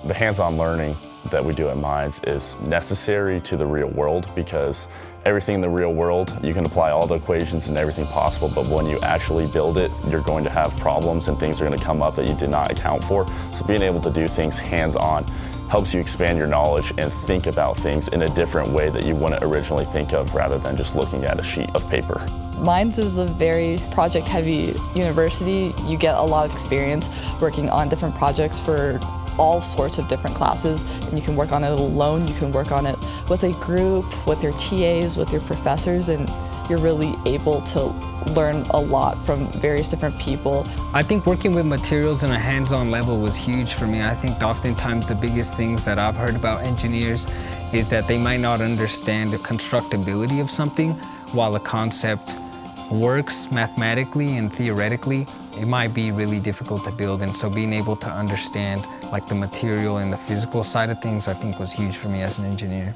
The hands-on learning that we do at Mines is necessary to the real world, because everything in the real world, you can apply all the equations and everything possible, but when you actually build it, you're going to have problems and things are going to come up that you did not account for. So being able to do things hands-on helps you expand your knowledge and think about things in a different way that you wouldn't originally think of, rather than just looking at a sheet of paper. Mines is a very project-heavy university. You get a lot of experience working on different projects for all sorts of different classes, and you can work on it alone, you can work on it with a group, with your TAs, with your professors, and you're really able to learn a lot from various different people. I think working with materials on a hands-on level was huge for me. I think oftentimes the biggest things that I've heard about engineers is that they might not understand the constructability of something. While the concept works mathematically and theoretically, it might be really difficult to build, and so being able to understand like the material and the physical side of things, I think was huge for me as an engineer.